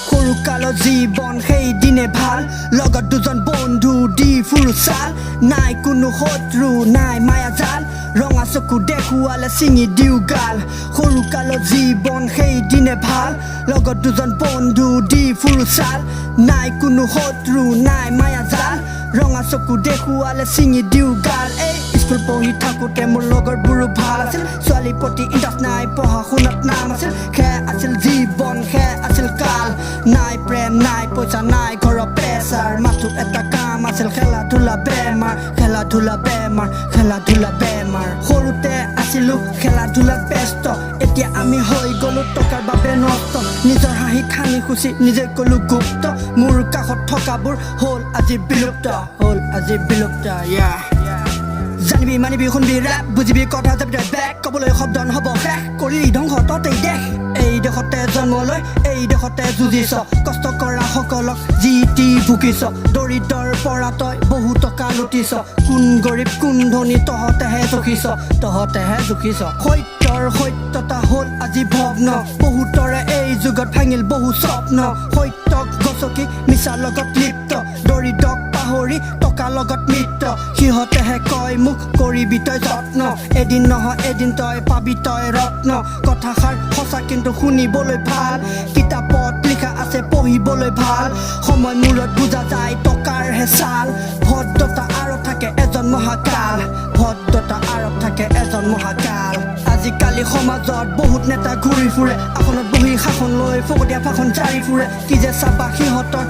সৰু কালৰ জীৱন সেইদিনে ভাল লগত দুজন বন্ধু দি ফুৰো চাল নাই কোনো শত্ৰু নাই মায়া জাল ৰঙা চকু দেখুৱালে চিঙি দিও গাল সৰু কালৰ জীৱন সেইদিনে ভাল লগত দুজন বন্ধু দি ফুৰো চাল নাই কোনো শত্ৰু নাই মায়া জাল ৰঙা চকু দেখুৱালে চিঙি দিও গাল এই স্কুল পঢ়ি থাকোঁতে মোৰ লগৰবোৰো ভাল আছিল ছোৱালী প্ৰতি ইণ্টাৰেষ্ট নাই পঢ়া শুনাত নাম আছিল খে আছিল জীৱন খে আছিল কাল নাই প্ৰেম নাই পইচা নাই ঘৰৰ প্ৰেছাৰ মাথো এটা কাম আছিল খেলা ধূলা বেমাৰ খেলা ধূলা বেমাৰ খেলা ধূলা বেমাৰ সৰুতে আছিলো খেলা ধূলাত ব্যস্ত এতিয়া আমি হৈ গলো টকাৰ বাবে নষ্ট নিজৰ হাঁহি খানি খুচি নিজে কলো গুপ্ত মোৰ কাষত থকাবোৰ হ'ল আজি বিলুপ্ত জানিবি মানিবি শুনবি ৰেপ বুজিবি কথা যাবি বেক ক'বলৈ শব্দ নহ'ব শেষ কৰি ধ্বংস ততেই দেশ এই দেশতে জন্ম লৈ এই দেশতে যুঁজিছ কষ্ট কৰা সকলক যি টি ভুকিছ দৰিদ্ৰৰ পৰা তই বহু টকা লুটিছ কোন গৰীব কোন ধনী তহঁতেহে জুখিছ সত্যৰ সত্যতা হ'ল আজি ভগ্ন বহুতৰে এই যুগত ভাঙিল বহু স্বপ্ন সত্যক গছকি মিছাৰ লগত লিপ্ত দৰিদ্ৰক পাহৰি টকা লগত মিত্ৰ সিহঁতেহে কয় মোক কৰিবি তই যত্ন এদিন নহয় এদিন তই পাবি তই ৰত্ন কথাষাৰ সঁচা কিন্তু শুনিবলৈ ভাল কিতাপত লিখা আছে পঢ়িবলৈ ভাল সময় মূৰত বুজা যায় টকাৰ হেঁচাল ভদ্ৰতা আঁৰত থাকে এজন মহাকাল আজিকালি সমাজত বহুত নেতা ঘূৰি ফুৰে আসনত বহি শাসন লৈ ফকতীয়া ভাষণ জাৰি ফুৰে কি যে চাবা সিহঁতৰ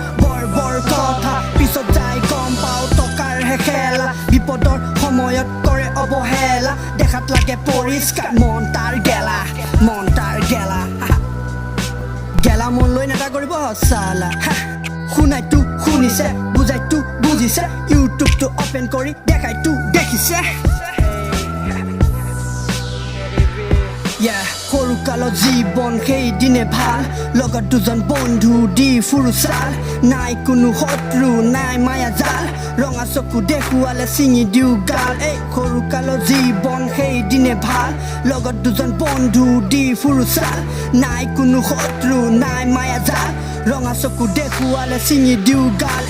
বৰ কথা পিছত যাই গম পাওঁ টকাৰ হে খেলা বিপদৰ সময়ত কৰে অৱহেলা দেখাত লাগে পৰিষ্কাৰ মন তাৰ গেলা মন লৈ নেতা কৰিব চালা শুনাইতো শুনিছে বুজাইতো বুজিছে ইউটিউবটো অপেন কৰি দেখাইতো দেখিছে সৰু কালৰ জীৱন সেইদিনে ভাল লগত দুজন বন্ধু দি ফুৰো চাল নাই কোনো শত্ৰু নাই মায়া জাল ৰঙা চকু দেখুৱালে চিঙি দিও গাল এই সৰু কালৰ জীৱন সেইদিনে ভাল লগত দুজন বন্ধু দি ফুৰো চাল নাই কোনো শত্ৰু নাই মায়া জাল ৰঙা চকু দেখুৱালে চিঙি দিও গাল